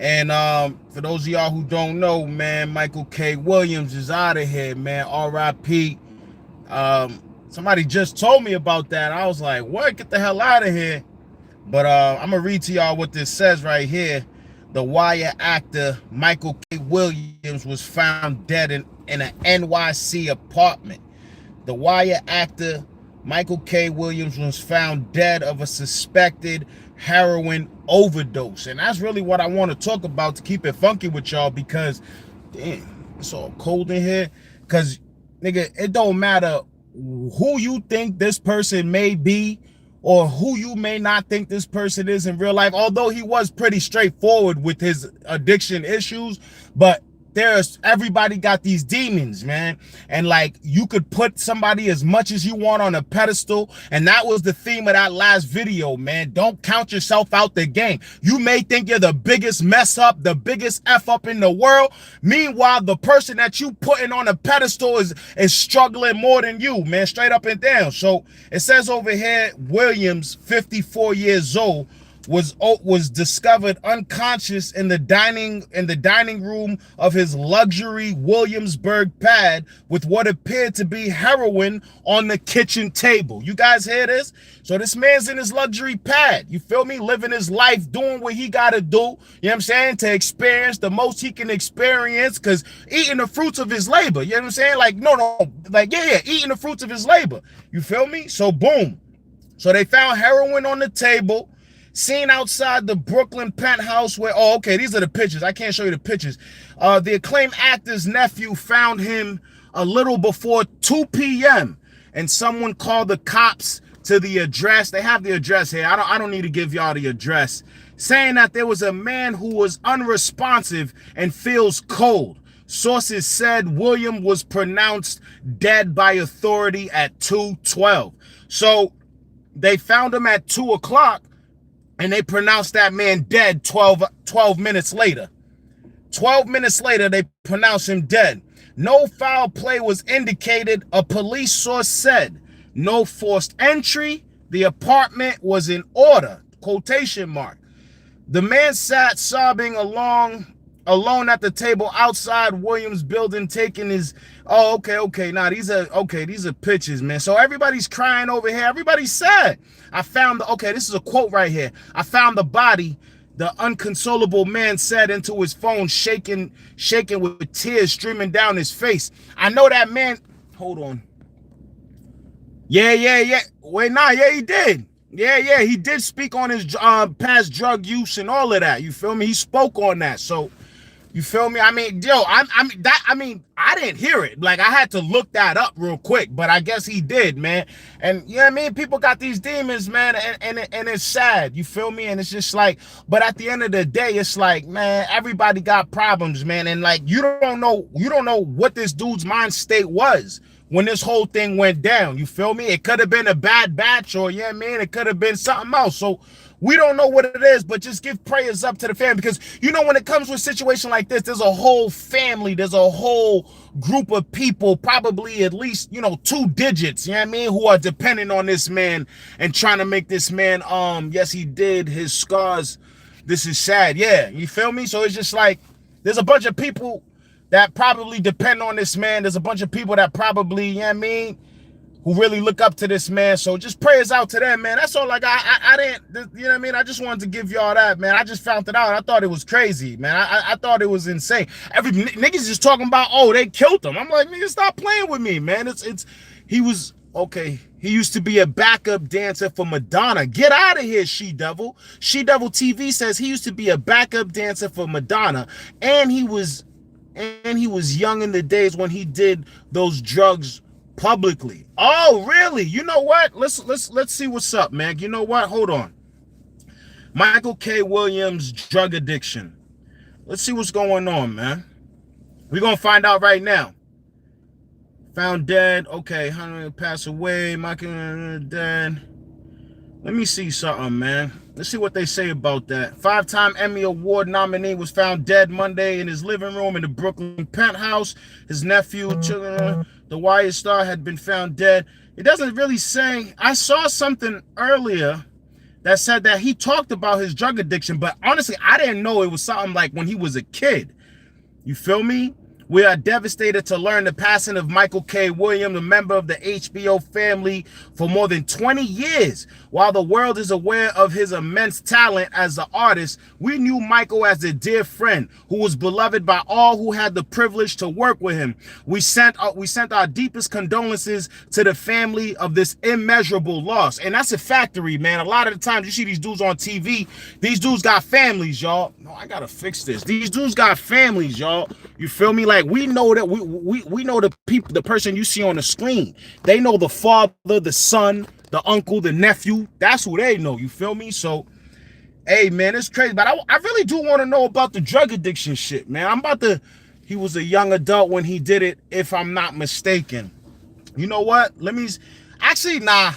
And for those of y'all who don't know, man, Michael K. Williams is out of here, man. R.I.P. Somebody just told me about that. I was like, what? Get the hell out of here. But I'm going to read to y'all what this says right here. The Wire actor Michael K. Williams was found dead in an NYC apartment. The Wire actor Michael K. Williams was found dead of a suspected heroin overdose. And that's really what I want to talk about to keep it funky with y'all, because, damn, it's all cold in here. Because, nigga, it don't matter who you think this person may be or who you may not think this person is in real life, although he was pretty straightforward with his addiction issues. But everybody got these demons, man. And like, you could put somebody as much as you want on a pedestal. And that was the theme of that last video, man. Don't count yourself out the game. You may think you're the biggest mess up, the biggest F up in the world. Meanwhile, the person that you putting on a pedestal is struggling more than you, man, straight up and down. So it says over here, Williams, 54 years old, was discovered unconscious in the dining room of his luxury Williamsburg pad with what appeared to be heroin on the kitchen table. You guys hear this? So this man's in his luxury pad, you feel me, living his life, doing what he gotta do, you know what I'm saying, to experience the most he can experience, because eating the fruits of his labor, you know what I'm saying, like, eating the fruits of his labor, you feel me? So boom, so they found heroin on the table, seen outside the Brooklyn penthouse where, oh, okay, these are the pictures. I can't show you the pictures. The acclaimed actor's nephew found him a little before 2 p.m. and someone called the cops to the address. They have the address here. I don't need to give y'all the address. Saying that there was a man who was unresponsive and feels cold. Sources said William was pronounced dead by authority at 2:12. So they found him at 2 o'clock. And they pronounced that man dead 12 minutes later. 12 minutes later, they pronounced him dead. No foul play was indicated, a police source said. No forced entry. The apartment was in order, quotation mark. The man sat sobbing alone at the table outside Williams' building, taking his, these are pictures, man. So everybody's crying over here. Everybody's sad. This is a quote right here. I found the body, the unconsolable man said into his phone, shaking with tears streaming down his face. I know that man, hold on. Yeah. Wait, nah, yeah, he did. Yeah, he did speak on his past drug use and all of that. You feel me? He spoke on that. So, you feel me? I mean, I didn't hear it. Like, I had to look that up real quick, but I guess he did, man. And you know what I mean? People got these demons, man, and it's sad. You feel me? And it's just like, but at the end of the day, it's like, man, everybody got problems, man. And like, you don't know what this dude's mind state was when this whole thing went down. You feel me? It could have been a bad batch, or, you know what I mean? It could have been something else. So we don't know what it is, but just give prayers up to the family, because, you know, when it comes to a situation like this, there's a whole family, there's a whole group of people, probably at least, 2 digits, you know what I mean, who are depending on this man and trying to make this man, yes, he did, his scars, this is sad, yeah, you feel me? So it's just like, there's a bunch of people that probably depend on this man, there's a bunch of people that probably, you know what I mean, who really look up to this man. So just prayers out to them, man. That's all. Like, I didn't, you know what I mean? I just wanted to give y'all that, man. I just found it out. I thought it was crazy, man. I thought it was insane. Niggas just talking about, oh, they killed him. I'm like, nigga, stop playing with me, man. He used to be a backup dancer for Madonna. Get out of here, She-Devil. She-Devil TV says he used to be a backup dancer for Madonna, and he was young in the days when he did those drugs publicly. Oh, really? You know what? Let's see what's up, man. You know what? Hold on. Michael K. Williams, drug addiction. Let's see what's going on, man. We're gonna find out right now. Found dead. Okay, Hunter passed away. Michael dead. Let me see something, man. Let's see what they say about that. 5-time Emmy Award nominee was found dead Monday in his living room in the Brooklyn penthouse. His nephew, the Wire star, had been found dead. It doesn't really say. I saw something earlier that said that he talked about his drug addiction, but honestly, I didn't know it was something like when he was a kid. You feel me? We are devastated to learn the passing of Michael K. Williams, a member of the HBO family for more than 20 years. While the world is aware of his immense talent as an artist, we knew Michael as a dear friend who was beloved by all who had the privilege to work with him. We sent our deepest condolences to the family of this immeasurable loss. And that's a factory, man. A lot of the times you see these dudes on TV, these dudes got families, y'all. No, I gotta fix this. These dudes got families, y'all. You feel me? Like, we know that we know the people, the person you see on the screen. They know the father, the son, the uncle, the nephew. That's who they know. You feel me? So, hey, man, it's crazy. But I really do want to know about the drug addiction shit, man. He was a young adult when he did it, if I'm not mistaken. You know what? Actually, nah.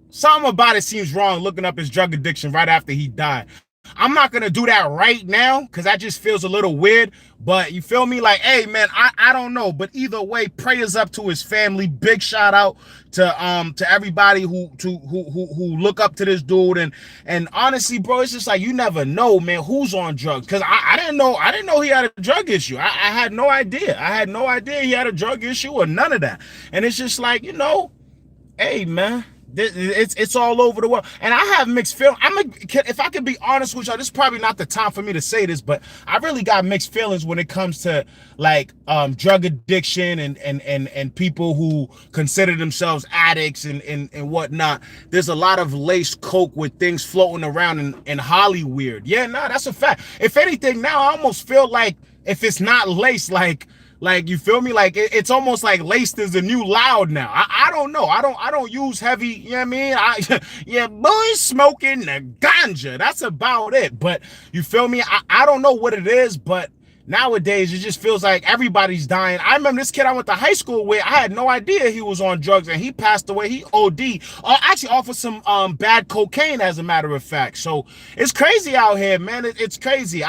Something about it seems wrong looking up his drug addiction right after he died. I'm not going to do that right now because that just feels a little weird. But you feel me? Like, hey, man, I don't know. But either way, prayers up to his family. Big shout out to everybody who look up to this dude. And honestly, bro, it's just like you never know, man, who's on drugs. Because I didn't know he had a drug issue. I had no idea. I had no idea he had a drug issue or none of that. And it's just like, you know, hey, man. It's all over the world, and I have mixed feelings. If I could be honest with y'all, this is probably not the time for me to say this, but I really got mixed feelings when it comes to like drug addiction and people who consider themselves addicts and whatnot. There's a lot of laced coke with things floating around in Hollywood. Yeah, nah, that's a fact. If anything, now I almost feel like if it's not laced, like you feel me? Like it's almost like laced is the new loud now. I don't know. I don't use heavy, you know what I mean? Yeah, boys smoking the ganja. That's about it. But you feel me? I don't know what it is, but nowadays it just feels like everybody's dying. I remember this kid I went to high school with, I had no idea he was on drugs and he passed away. He OD. Actually off of some bad cocaine, as a matter of fact. So it's crazy out here, man. It's crazy.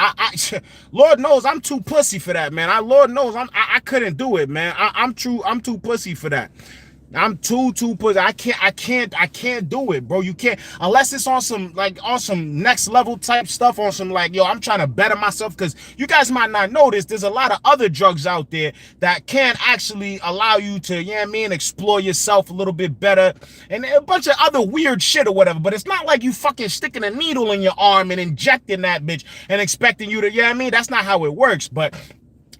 Lord knows I'm too pussy for that, man. Lord knows I couldn't do it, man. I'm too pussy for that. I'm too pussy. I can't do it, bro. You can't, unless it's on some next level type stuff, on some like, yo, I'm trying to better myself. Because you guys might not know this, there's a lot of other drugs out there that can actually allow you to, you know what I mean, explore yourself a little bit better, and a bunch of other weird shit or whatever. But it's not like you fucking sticking a needle in your arm and injecting that bitch and expecting you to, you know what I mean? That's not how it works. But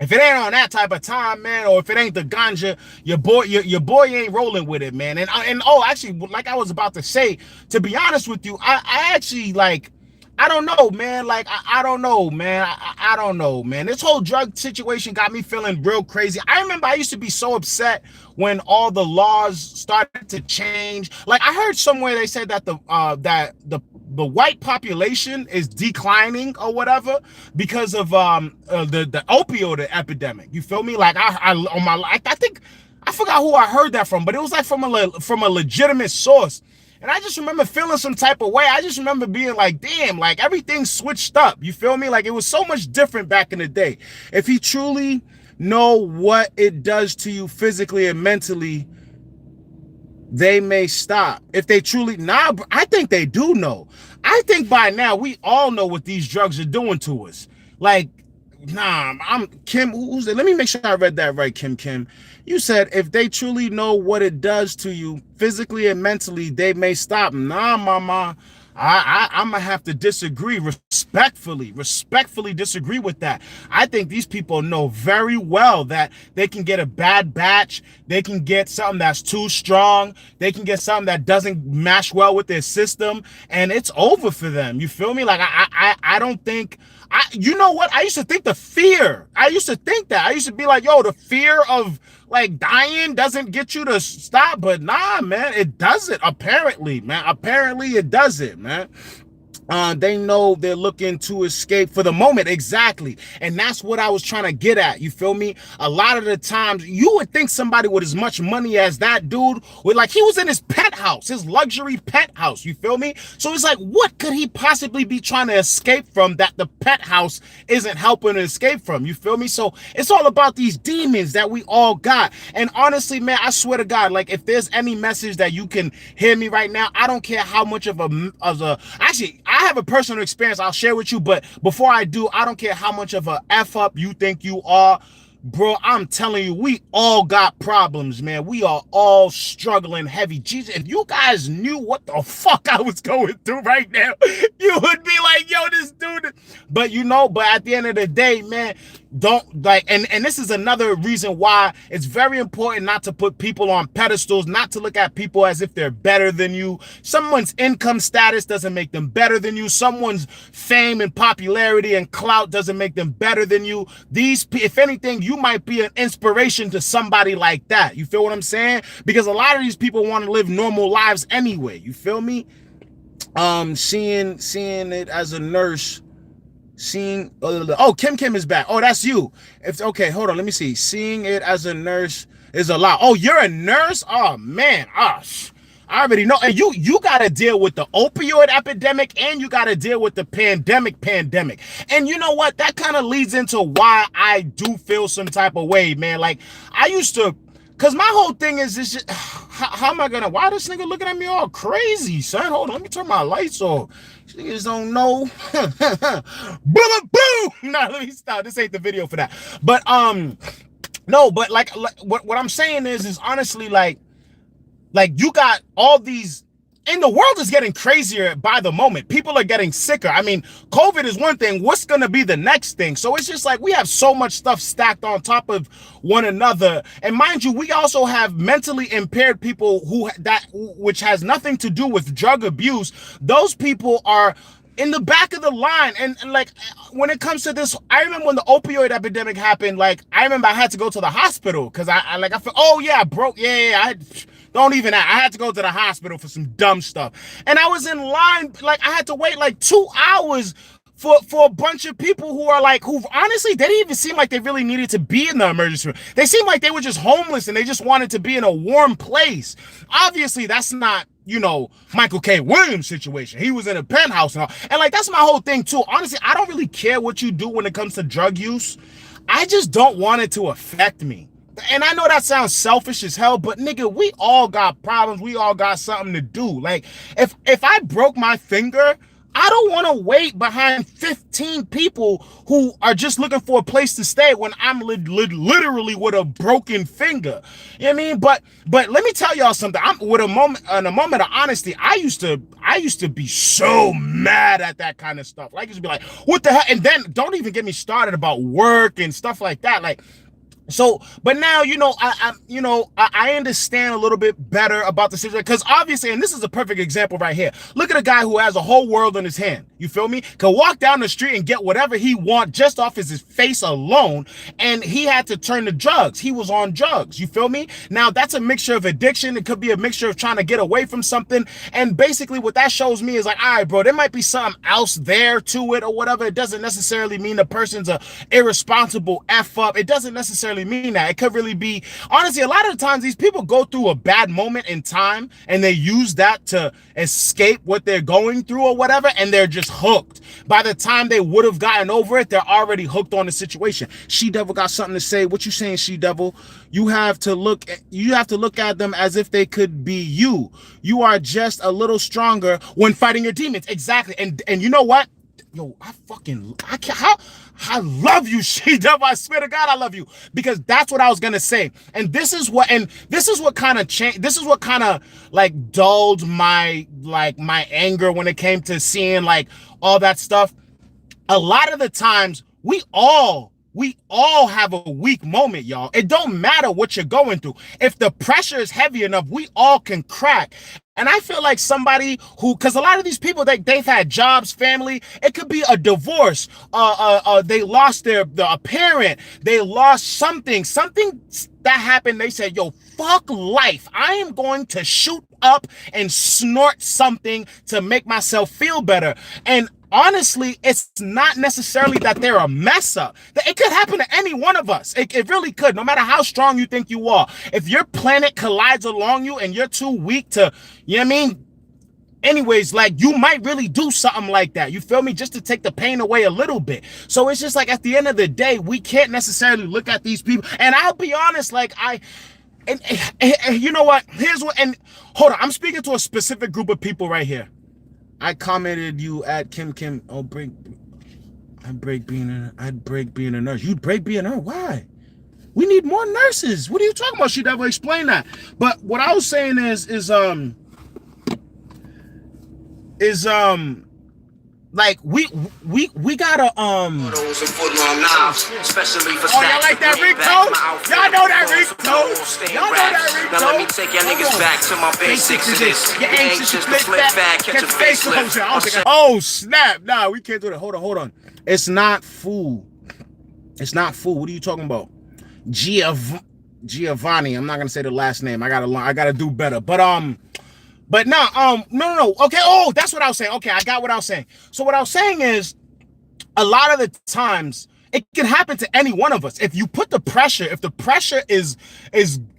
if it ain't on that type of time, man, or if it ain't the ganja, your boy ain't rolling with it, man. And actually, like I was about to say, to be honest with you, I actually, like, I don't know, man. Like, I don't know, man. I don't know, man. This whole drug situation got me feeling real crazy. I remember I used to be so upset when all the laws started to change. Like, I heard somewhere they said that the white population is declining or whatever because of the opioid epidemic. You feel me? Like I think I forgot who I heard that from, but it was like from a legitimate source. And I just remember feeling some type of way. I just remember being like, damn, like everything switched up. You feel me? Like it was so much different back in the day. If you truly know what it does to you physically and mentally, they may stop. If they truly, I think they do know. I think by now we all know what these drugs are doing to us. Like, I'm Kim. Let me make sure I read that right, Kim. You said if they truly know what it does to you physically and mentally, they may stop. Nah, mama. I'm gonna have to disagree respectfully disagree with that. I think these people know very well that they can get a bad batch, they can get something that's too strong, they can get something that doesn't mash well with their system, and it's over for them. You feel me? Like I don't think, you know what? I used to think I used to think that. I used to be like, yo, the fear of like dying doesn't get you to stop, but nah, man, it doesn't. Apparently, man. Apparently it doesn't, man. They know they're looking to escape for the moment. Exactly. And that's what I was trying to get at. You feel me? A lot of the times you would think somebody with as much money as that dude would, like, he was in his penthouse, his luxury penthouse. You feel me? So it's like, what could he possibly be trying to escape from that the penthouse isn't helping to escape from? You feel me? So it's all about these demons that we all got. And honestly, man, I swear to God, like, if there's any message that you can hear me right now, I don't care how much of a actually, I have a personal experience I'll share with you, but before I do, I don't care how much of a F up you think you are. Bro, I'm telling you, we all got problems, man. We are all struggling heavy. Jesus, if you guys knew what the fuck I was going through right now, you would be like, yo, this dude. But you know, but at the end of the day, man, don't like, and this is another reason why it's very important not to put people on pedestals, not to look at people as if they're better than you. Someone's income status doesn't make them better than you. Someone's fame and popularity and clout doesn't make them better than you. These, if anything, you might be an inspiration to somebody like that. You feel what I'm saying? Because a lot of these people want to live normal lives anyway. You feel me? Seeing it as a nurse. Oh, Kim is back. Oh, that's you. Okay, hold on, let me see. Seeing it as a nurse is a lot. Oh, you're a nurse? Oh man, I already know. And you got to deal with the opioid epidemic, and you got to deal with the pandemic. And you know what? That kind of leads into why I do feel some type of way, man. Like, I used to, because my whole thing is this just, how am I gonna, why this nigga looking at me all crazy, son? Hold on, let me turn my lights off. Niggas don't know. Boom, boom. Nah, let me stop. This ain't the video for that. But no, but like what I'm saying is honestly, like you got all these, and the world is getting crazier by the moment. People are getting sicker. I mean, COVID is one thing. What's going to be the next thing? So it's just like we have so much stuff stacked on top of one another. And mind you, we also have mentally impaired people which has nothing to do with drug abuse. Those people are in the back of the line. And like, when it comes to this, I remember when the opioid epidemic happened, like, I remember I had to go to the hospital because I feel, oh yeah, I broke. Yeah. I had to go to the hospital for some dumb stuff. And I was in line, like, I had to wait like 2 hours for a bunch of people who honestly, they didn't even seem like they really needed to be in the emergency room. They seemed like they were just homeless and they just wanted to be in a warm place. Obviously, that's not, Michael K. Williams' situation. He was in a penthouse and all. And like, that's my whole thing too. Honestly, I don't really care what you do when it comes to drug use. I just don't want it to affect me. And I know that sounds selfish as hell, but nigga, we all got problems. We all got something to do. Like, if I broke my finger, I don't want to wait behind 15 people who are just looking for a place to stay when I'm literally with a broken finger. You know what I mean? But let me tell y'all something. In a moment of honesty, I used to be so mad at that kind of stuff. Like, I used to be like, what the hell? And then don't even get me started about work and stuff like that. Like, so, but now, I understand a little bit better about the situation, because obviously, and this is a perfect example right here. Look at a guy who has a whole world in his hand. You feel me? Can walk down the street and get whatever he wants just off his face alone. And he had to turn to drugs. He was on drugs. You feel me? Now, that's a mixture of addiction. It could be a mixture of trying to get away from something. And basically what that shows me is like, all right, bro, there might be something else there to it or whatever. It doesn't necessarily mean the person's a irresponsible F up. It doesn't necessarily mean that. It could really be, honestly, a lot of the times these people go through a bad moment in time and they use that to escape what they're going through or whatever, and they're just hooked. By the time they would have gotten over it, they're already hooked on the situation. She-Devil got something to say. What you saying, She-Devil? You have to look at them as if they could be you. You are just a little stronger when fighting your demons. Exactly. And you know what? Yo, I love you, She-Devil. I swear to God, I love you, because that's what I was gonna say. And this is what kind of changed. This is what kind of like dulled my anger when it came to seeing like all that stuff. A lot of the times we all have a weak moment, y'all. It don't matter what you're going through. If the pressure is heavy enough, we all can crack. And I feel like somebody who, because a lot of these people, they've had jobs, family. It could be a divorce. They lost a parent. They lost something that happened. They said, yo, fuck life. I am going to shoot up and snort something to make myself feel better. And honestly, it's not necessarily that they're a mess up. It could happen to any one of us. It really could, no matter how strong you think you are. If your planet collides along you and you're too weak to, you know what I mean? Anyways, like, you might really do something like that. You feel me? Just to take the pain away a little bit. So it's just like, at the end of the day, we can't necessarily look at these people. And I'll be honest, like, and you know what? Here's what, and hold on, I'm speaking to a specific group of people right here. I commented you at Kim. Oh, I'd break being a nurse. You'd break being a nurse? Why? We need more nurses. What are you talking about? She never explained that. But what I was saying is like we gotta especially for y'all like that Rico? Y'all know that Rico? Y'all know that Rico? Now let me take y'all niggas back to my basics of this. Get anxious to flip back, catch a facelift. Oh snap! Nah, we can't do that. Hold on. It's not food. It's not food. What are you talking about? Giovanni. I'm not gonna say the last name. I gotta do better. But no. Okay. Oh, that's what I was saying. Okay, I got what I was saying. So what I was saying is, a lot of the times it can happen to any one of us. If you put the pressure, if the pressure is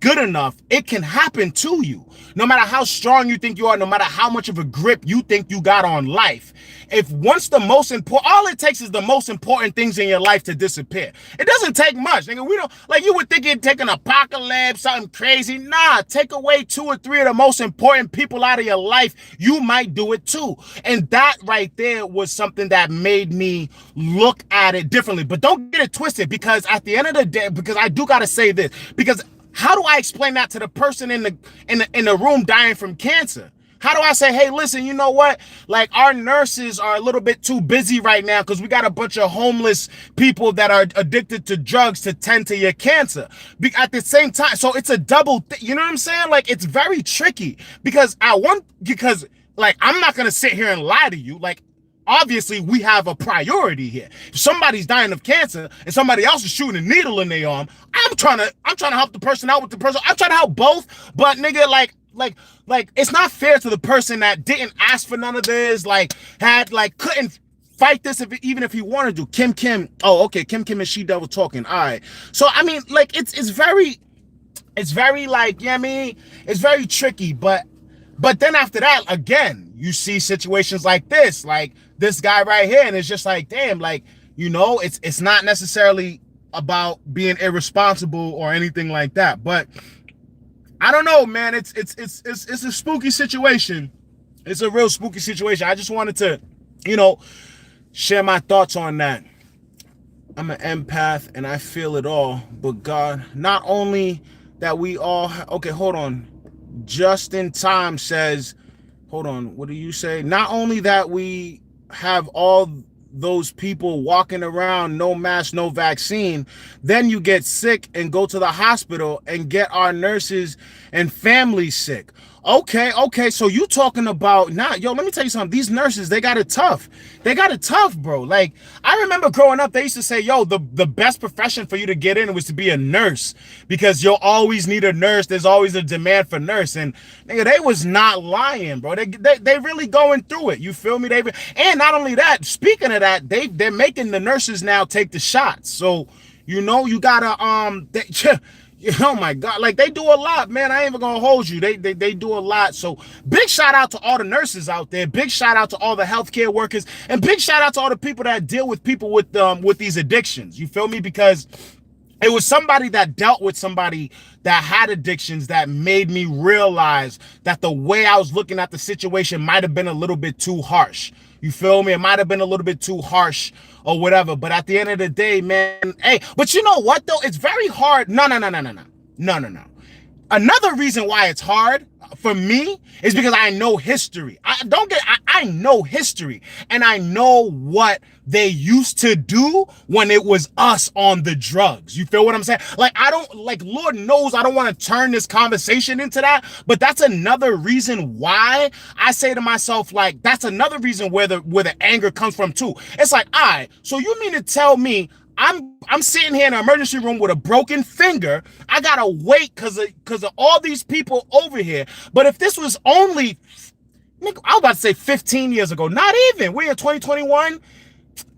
good enough, it can happen to you. No matter how strong you think you are, no matter how much of a grip you think you got on life. If once all it takes is the most important things in your life to disappear. It doesn't take much, nigga. We don't, like, you would think it'd take an apocalypse, something crazy. Nah, take away 2 or 3 of the most important people out of your life. You might do it too. And that right there was something that made me look at it differently. But don't get it twisted, because at the end of the day, because I do gotta say this, because how do I explain that to the person in the room dying from cancer? How do I say, hey, listen, you know what? Like, our nurses are a little bit too busy right now because we got a bunch of homeless people that are addicted to drugs to tend to your cancer. At the same time, so it's a double you know what I'm saying? Like, it's very tricky because I'm not going to sit here and lie to you. Like, obviously, we have a priority here. If somebody's dying of cancer and somebody else is shooting a needle in their arm, I'm trying to help the person out with the person. I'm trying to help both, but nigga, like it's not fair to the person that didn't ask for none of this, couldn't fight this even if he wanted to. Kim. Oh, okay. Kim and She Devil talking. All right. So I mean, like, it's very like, you know what I mean? It's very tricky, but then after that, again, you see situations like this guy right here, and it's just like, damn, like, you know, it's not necessarily about being irresponsible or anything like that, but I don't know, man. It's a spooky situation. It's a real spooky situation. I just wanted to, you know, share my thoughts on that. I'm an empath and I feel it all, but God, not only that we all, okay, hold on. Just in Time says, hold on, what do you say? Not only that we have all those people walking around, no mask, no vaccine, then you get sick and go to the hospital and get our nurses and families sick. Okay, so you talking about now, yo, let me tell you something. These nurses, they got it tough. They got it tough, bro. Like, I remember growing up, they used to say, yo, the best profession for you to get in was to be a nurse because you'll always need a nurse. There's always a demand for nurse. And nigga, they was not lying, bro. They really going through it. You feel me? And not only that, speaking of that, they're making the nurses now take the shots. So, you know, you gotta, oh my God, like, they do a lot, man. I ain't even gonna hold you. They do a lot. So big shout out to all the nurses out there. Big shout out to all the healthcare workers, and big shout out to all the people that deal with people with these addictions. You feel me? Because it was somebody that dealt with somebody that had addictions that made me realize that the way I was looking at the situation might have been a little bit too harsh. You feel me? It might have been a little bit too harsh or whatever. But at the end of the day, man, hey, but you know what, though? It's very hard. No. Another reason why it's hard for me is because I know history. I know history, and I know what they used to do when it was us on the drugs. You feel what I'm saying? Like, Lord knows I don't want to turn this conversation into that, but that's another reason why I say to myself, like, that's another reason where the anger comes from too. It's like, all right, so you mean to tell me I'm sitting here in an emergency room with a broken finger. I gotta wait because of all these people over here. But if this was only, nigga, I was about to say 15 years ago, not even. We're in 2021.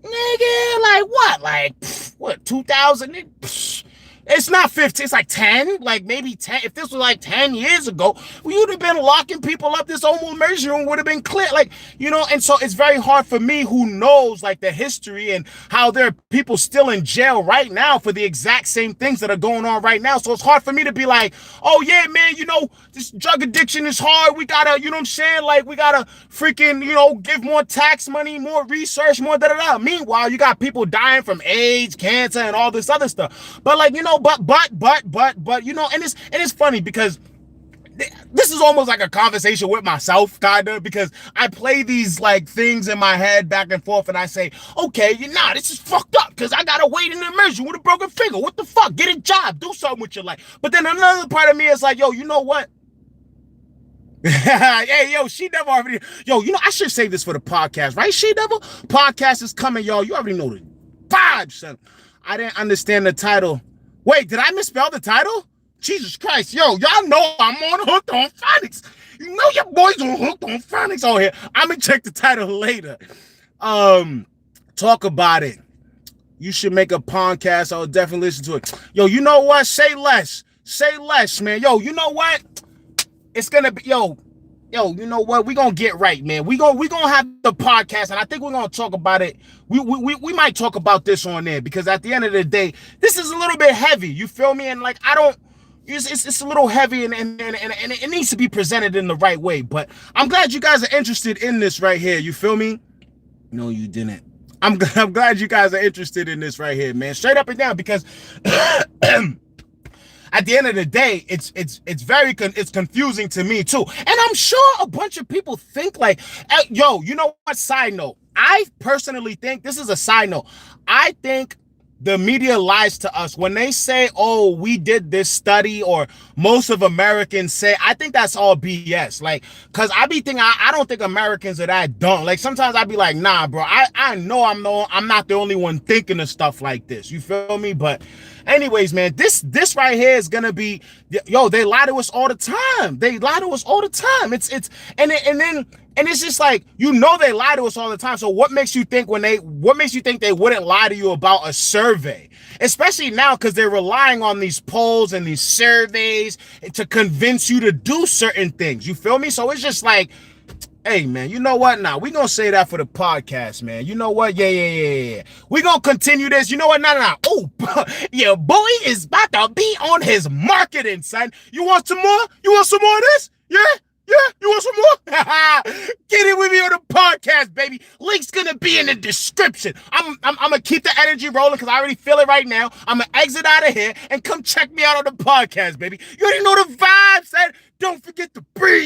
Nigga, like what? Like, what, 2000? It's not 15, it's like 10, like maybe 10. If this was like 10 years ago, we would have been locking people up. This whole emergency room would have been clear. Like, you know, and so it's very hard for me who knows like the history and how there are people still in jail right now for the exact same things that are going on right now. So it's hard for me to be like, oh yeah, man, you know, this drug addiction is hard. We gotta, you know what I'm saying? Like, we gotta freaking, you know, give more tax money, more research, more da-da-da. Meanwhile, you got people dying from AIDS, cancer, and all this other stuff. But like, you know, but, you know, and it's funny because this is almost like a conversation with myself, kinda, because I play these like things in my head back and forth, and I say, okay, this is fucked up because I gotta wait in the emergency with a broken finger. What the fuck? Get a job, do something with your life. But then another part of me is like, yo, you know what? Hey, yo, She Devil already. Yo, you know, I should save this for the podcast, right? She Devil podcast is coming, y'all. You already know the vibes, son. I didn't understand the title. Wait, did I misspell the title? Jesus Christ, yo, y'all know I'm on Hooked on Phonics. You know your boys on Hooked on Phonics on here. I'm gonna check the title later. Talk about it. You should make a podcast. I'll definitely listen to it. Yo, you know what? Say less. Say less, man. Yo, you know what? It's gonna be, yo, you know what? We're gonna get right, man. We're gonna have the podcast, and I think we're gonna talk about it. We might talk about this on there, because at the end of the day, this is a little bit heavy. You feel me? And like, I don't, it's a little heavy, and it needs to be presented in the right way. But I'm glad you guys are interested in this right here. You feel me? No, you didn't. I'm glad you guys are interested in this right here, man. Straight up and down, because at the end of the day, it's confusing to me too. And I'm sure a bunch of people think like, yo, you know what? Side note, I personally think, this is a side note, I think the media lies to us when they say, oh, we did this study, or most of Americans say. I think that's all BS. Like, cause I be thinking, I don't think Americans are that dumb. Like, sometimes I be like, nah, bro, I know I'm not the only one thinking of stuff like this. You feel me? But anyways, man, this right here is gonna be, yo, they lie to us all the time. They lie to us all the time. And it's just like, you know, they lie to us all the time. So what makes you think they wouldn't lie to you about a survey? Especially now, because they're relying on these polls and these surveys to convince you to do certain things. You feel me? So it's just like, hey, man, you know what? Nah, we gonna say that for the podcast, man. You know what? Yeah. We gonna continue this. You know what? Nah. Oh, yeah, boy is about to be on his marketing, son. You want some more? You want some more of this? Yeah? You want some more? Get it with me on the podcast, baby. Link's gonna be in the description. I'm gonna keep the energy rolling because I already feel it right now. I'm gonna exit out of here and come check me out on the podcast, baby. You already know the vibes, son. Don't forget to breathe.